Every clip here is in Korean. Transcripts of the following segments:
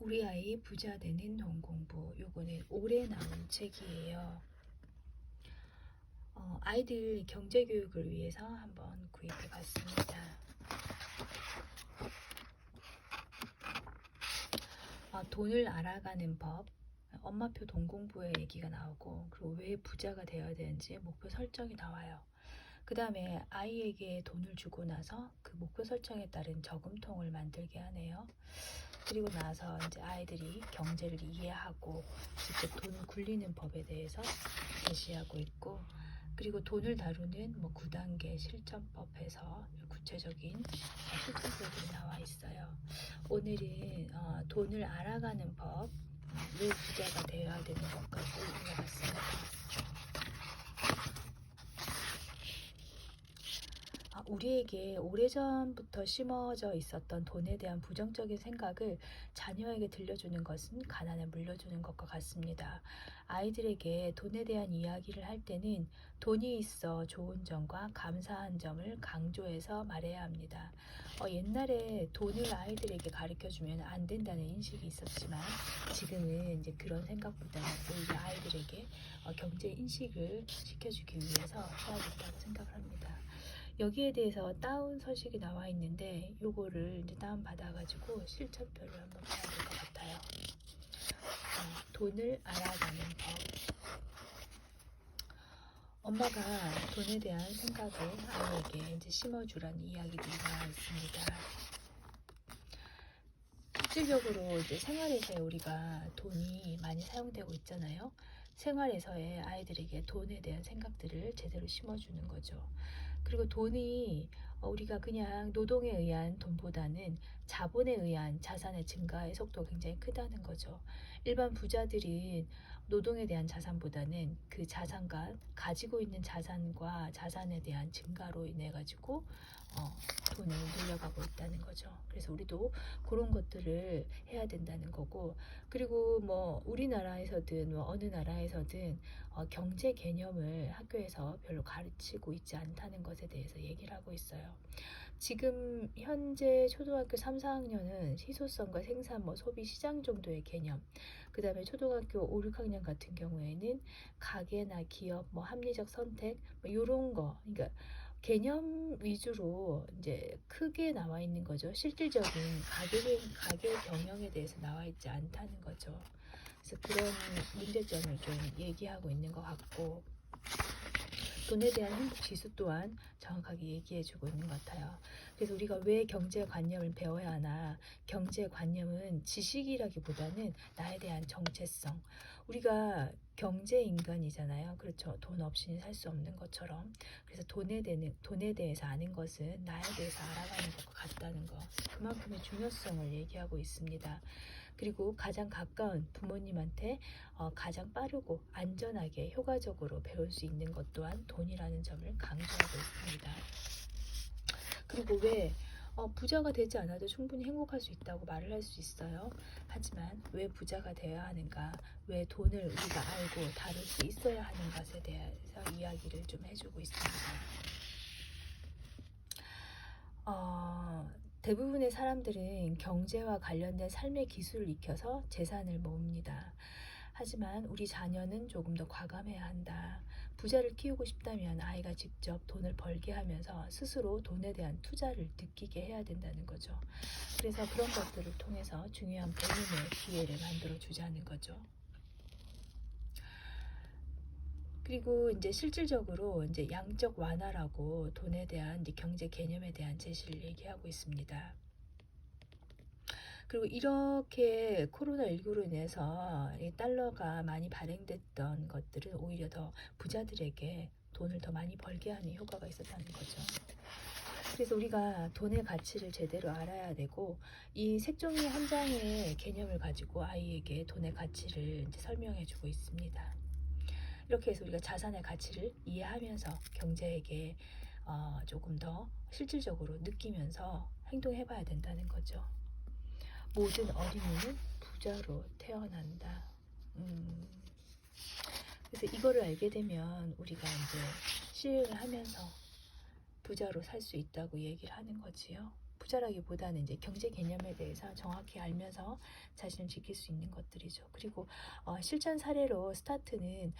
우리 아이 부자 되는 돈 공부. 요거는 올해 나온 책이에요. 아이들 경제 교육을 위해서 한번 구입해 봤습니다. 돈을 알아가는 법, 엄마표 돈 공부의 얘기가 나오고, 그리고 왜 부자가 되어야 되는지 목표 설정이 나와요. 그 다음에 아이에게 돈을 주고 나서 그 목표 설정에 따른 저금통을 만들게 하네요. 그리고 나서 이제 아이들이 경제를 이해하고 직접 돈을 굴리는 법에 대해서 제시하고 있고, 그리고 돈을 다루는 9단계 실전법에서 구체적인 실전들이 나와 있어요. 오늘은 돈을 알아가는 법, 왜 부자가 되어야 되는 것까지 읽어봤습니다. 우리에게 오래전부터 심어져 있었던 돈에 대한 부정적인 생각을 자녀에게 들려주는 것은 가난을 물려주는 것과 같습니다. 아이들에게 돈에 대한 이야기를 할 때는 돈이 있어 좋은 점과 감사한 점을 강조해서 말해야 합니다. 옛날에 돈을 아이들에게 가르쳐주면 안 된다는 인식이 있었지만 지금은 이제 그런 생각보다는 오히려 아이들에게 경제 인식을 시켜주기 위해서 해야겠다고 생각을 합니다. 여기에 대해서 다운 서식이 나와 있는데 요거를 이제 다운 받아가지고 실천표를 한번 봐야 될 것 같아요. 돈을 알아가는 법. 엄마가 돈에 대한 생각을 아이에게 이제 심어주라는 이야기들이 나와 있습니다. 실질적으로 이제 생활에서 우리가 돈이 많이 사용되고 있잖아요. 생활에서의 아이들에게 돈에 대한 생각들을 제대로 심어주는 거죠. 그리고 돈이 우리가 그냥 노동에 의한 돈보다는 자본에 의한 자산의 증가의 속도가 굉장히 크다는 거죠. 일반 부자들은 노동에 대한 자산보다는 그 자산과 가지고 있는 자산과 자산에 대한 증가로 인해 가지고 돈을 늘려가고 있다는 거죠. 그래서 우리도 그런 것들을 해야 된다는 거고, 그리고 우리나라에서든 어느 나라에서든 경제 개념을 학교에서 별로 가르치고 있지 않다는 것에 대해서 얘기를 하고 있어요. 지금 현재 초등학교 3, 4학년은 희소성과 생산, 소비, 시장 정도의 개념, 그 다음에 초등학교 5, 6학년 같은 경우에는 가계나 기업, 합리적 선택, 이런 거, 그러니까 개념 위주로 이제 크게 나와 있는 거죠. 실질적인 가계 경영에 대해서 나와 있지 않다는 거죠. 그래서 그런 문제점을 좀 얘기하고 있는 것 같고, 돈에 대한 행복 지수 또한 정확하게 얘기해주고 있는 것 같아요. 그래서 우리가 왜 경제관념을 배워야 하나? 경제관념은 지식이라기보다는 나에 대한 정체성. 우리가 경제인간이잖아요. 그렇죠. 돈 없이는 살 수 없는 것처럼. 그래서 돈에 대해서 아는 것은 나에 대해서 알아가는 것과 같다는 것. 그만큼의 중요성을 얘기하고 있습니다. 그리고 가장 가까운 부모님한테 가장 빠르고 안전하게 효과적으로 배울 수 있는 것 또한 돈이라는 점을 강조하고 있습니다. 그리고 왜 부자가 되지 않아도 충분히 행복할 수 있다고 말을 할 수 있어요. 하지만 왜 부자가 되어야 하는가, 왜 돈을 우리가 알고 다룰 수 있어야 하는 것에 대해서 이야기를 좀 해주고 있습니다. 대부분의 사람들은 경제와 관련된 삶의 기술을 익혀서 재산을 모읍니다. 하지만 우리 자녀는 조금 더 과감해야 한다. 부자를 키우고 싶다면 아이가 직접 돈을 벌게 하면서 스스로 돈에 대한 투자를 느끼게 해야 된다는 거죠. 그래서 그런 것들을 통해서 중요한 배움의 기회를 만들어 주자는 거죠. 그리고 이제 실질적으로 이제 양적 완화라고 돈에 대한 이제 경제 개념에 대한 제시를 얘기하고 있습니다. 그리고 이렇게 코로나19로 인해서 이 달러가 많이 발행됐던 것들은 오히려 더 부자들에게 돈을 더 많이 벌게 하는 효과가 있었다는 거죠. 그래서 우리가 돈의 가치를 제대로 알아야 되고, 이 색종이 한 장의 개념을 가지고 아이에게 돈의 가치를 이제 설명해 주고 있습니다. 이렇게 해서 우리가 자산의 가치를 이해하면서 경제에게 조금 더 실질적으로 느끼면서 행동해 봐야 된다는 거죠. 모든 어린이는 부자로 태어난다. 그래서 이거를 알게 되면 우리가 이제 시행을 하면서 부자로 살 수 있다고 얘기를 하는 거지요. 부자라기보다는 이제 경제 개념에 대해서 정확히 알면서 자신을 지킬 수 있는 것들이죠. 그리고 실전 사례로 스타트는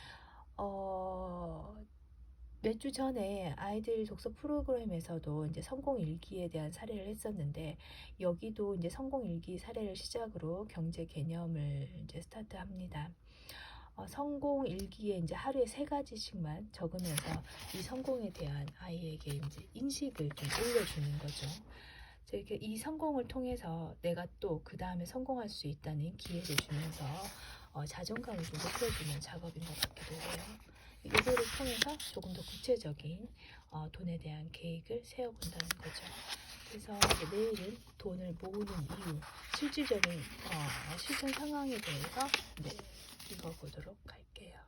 몇 주 전에 아이들 독서 프로그램에서도 이제 성공 일기에 대한 사례를 했었는데, 여기도 이제 성공 일기 사례를 시작으로 경제 개념을 이제 스타트합니다. 성공 일기에 이제 하루에 3가지씩만 적으면서 이 성공에 대한 아이에게 이제 인식을 좀 올려주는 거죠. 이렇게 이 성공을 통해서 내가 또 그 다음에 성공할 수 있다는 기회를 주면서 자존감을 좀 높여주는 작업인 것 같기도 해요. 이거를 통해서 조금 더 구체적인 돈에 대한 계획을 세워본다는 거죠. 그래서 이제 내일은 돈을 모으는 이유, 실질적인 실천 상황에 대해서 읽어보도록 할게요.